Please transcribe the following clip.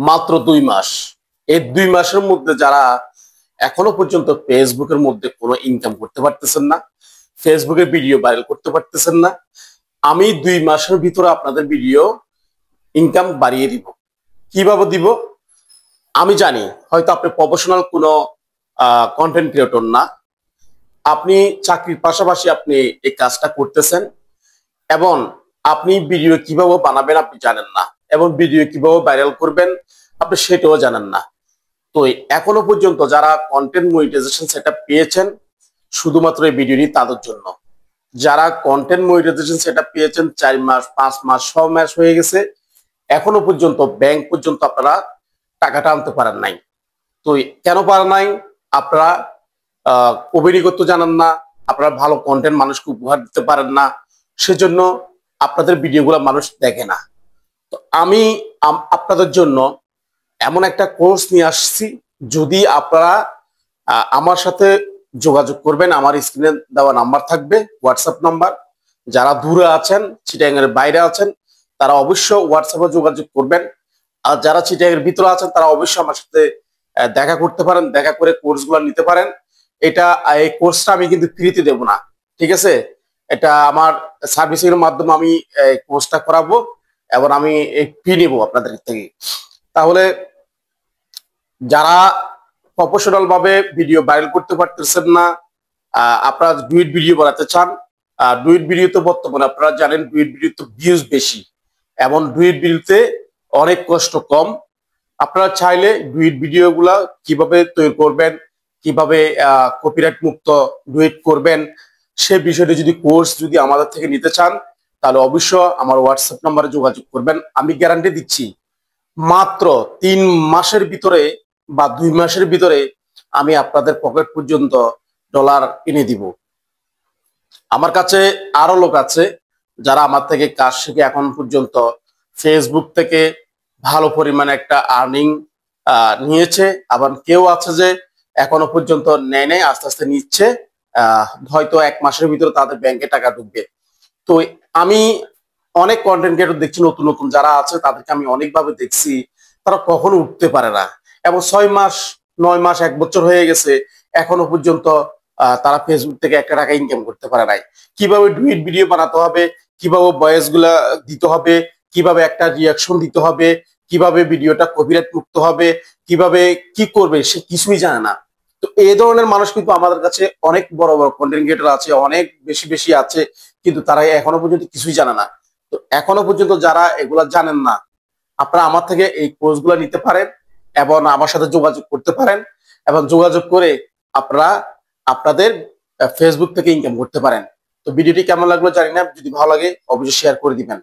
মাত্র 2 মাস। এই 2 মাসের মধ্যে যারা এখনো পর্যন্ত ফেসবুকের মধ্যে কোনো ইনকাম করতে পারতেছেন না, ফেসবুকে ভিডিও ভাইরাল করতে পারতেছেন না, আমি 2 মাসের ভিতরে আপনাদের ভিডিও ইনকাম বাড়িয়ে দিব। কিভাবে দিব? আমি জানি হয়তো আপনি প্রফেশনাল কোনো কন্টেন্ট ক্রিয়েটর না, আপনি চাকরির পাশাপাশি আপনি এই কাজটা করতেছেন এবং আপনি ভিডিও কিভাবে বানাবেন আপনি জানেন না, এবং ভিডিও কিভাবে ভাইরাল করবেন আপনি সেটাও জানেন না। তো এখনো পর্যন্ত যারা কন্টেন্ট মনিটাইজেশন সেটআপ পেয়েছেন, শুধুমাত্র এই ভিডিওটি তাদের জন্য। যারা কন্টেন্ট মনিটাইজেশন সেটআপ পেয়েছেন 4 মাস, 5 মাস, 6 মাস হয়ে গেছে, এখনো পর্যন্ত ব্যাংক পর্যন্ত আপনারা টাকাটা আনতে পারেন নাই। তো কেন পারেন নাই? আপনারা অভিনয় জানেন না, আপনারা ভালো কন্টেন্ট মানুষকে উপহার দিতে পারেন না, সেজন্য আপনাদের ভিডিওগুলো মানুষ দেখে না। তো আমি আপনাদের জন্য এমন একটা কোর্স নিয়ে আসছি, যদি আপনারা আমার সাথে যোগাযোগ করবেন, আমার স্ক্রিনে দেওয়া নাম্বার থাকবে, হোয়াটসঅ্যাপ নাম্বার। যারা দূরে আছেন, চিটাগাং এর বাইরে আছেন, তারা অবশ্যই হোয়াটসঅ্যাপে যোগাযোগ করবেন। আর যারা চিটাগাং এর ভিতরে আছেন তারা অবশ্যই আমার সাথে দেখা করতে পারেন, দেখা করে কোর্সগুলো নিতে পারেন। এই কোর্সটা আমি কিন্তু ফ্রিতে দেব না, ঠিক আছে? এটা আমার সার্ভিসের মাধ্যমে আমি কোর্সটা করাবো এবং আমি ফি নেবো আপনাদের থেকে। তাহলে যারা প্রফেশনাল ভাবে ভিডিও ভাইরাল করতে পারতেছেন না, আপনারা ডুইট ভিডিও বানাতে চান, ডুইট ভিডিও তো বর্তমানে আপনারা জানেন ডুইট ভিডিও তো ভিউজ বেশি এবং ডুইট ভিডিওতে অনেক কষ্ট কম। আপনারা চাইলে ডুইট ভিডিওগুলা কিভাবে তৈরি করবেন, কিভাবে কপিরাইট মুক্ত ডুইট করবেন, সে বিষয়টি যদি কোর্স যদি আমাদের থেকে নিতে চান, তাহলে অবশ্যই আমার হোয়াটসঅ্যাপ নাম্বারে যোগাযোগ করবেন। আমি গ্যারান্টি দিচ্ছি মাত্র 3 মাসের ভিতরে বা 2 মাসের ভিতরে আমি আপনাদের পকেট পর্যন্ত ডলার এনে দিব। আমার কাছে আরো লোক আছে যারা আমার থেকে কাজ শিখে এখন পর্যন্ত ফেসবুক থেকে ভালো পরিমাণে একটা আর্নিং নিয়েছে, আবার কেউ আছে যে এখনো পর্যন্ত নেয় নাই, আস্তে আস্তে নিচ্ছে। হয়তো 1 মাসের ভিতরে তাদের ব্যাংকে টাকা ঢুকবে। তো আমি অনেক কন্টেন্ট ক্রিয়েটর দেখছি নতুন নতুন যারা আছে, তাদেরকে আমি অনেকভাবে দেখছি, তারা কখনো উঠতে পারে না, এবং 6 মাস, 9 মাস, 1 বছর হয়ে গেছে, এখনো পর্যন্ত তারা ফেসবুক থেকে একটা টাকা ইনকাম করতে পারে নাই। কিভাবে ডুইট ভিডিও বানাতে হবে, কিভাবে ভয়েস গুলা দিতে হবে, কিভাবে একটা রিয়াকশন দিতে হবে, কিভাবে ভিডিওটা কপিরাইট মুক্ত হবে, কিভাবে কি করবে সে কিছুই জানে না। তো এই ধরনের মানুষ কিন্তু আমাদের কাছে অনেক বড় বড় কন্টেন্ট ক্রিয়েটর আছে, অনেক বেশি বেশি আছে, কিন্তু তারা এখনো পর্যন্ত কিছুই জানে না। তো এখনো পর্যন্ত যারা এগুলা জানেন না, আপনারা আমার থেকে এই কোর্সগুলো নিতে পারেন এবং আমার সাথে যোগাযোগ করতে পারেন, এবং যোগাযোগ করে আপনারা আপনাদের ফেসবুক থেকে ইনকাম করতে পারেন। তো ভিডিওটি কেমন লাগলো জানি না, যদি ভালো লাগে অবশ্যই শেয়ার করে দিবেন।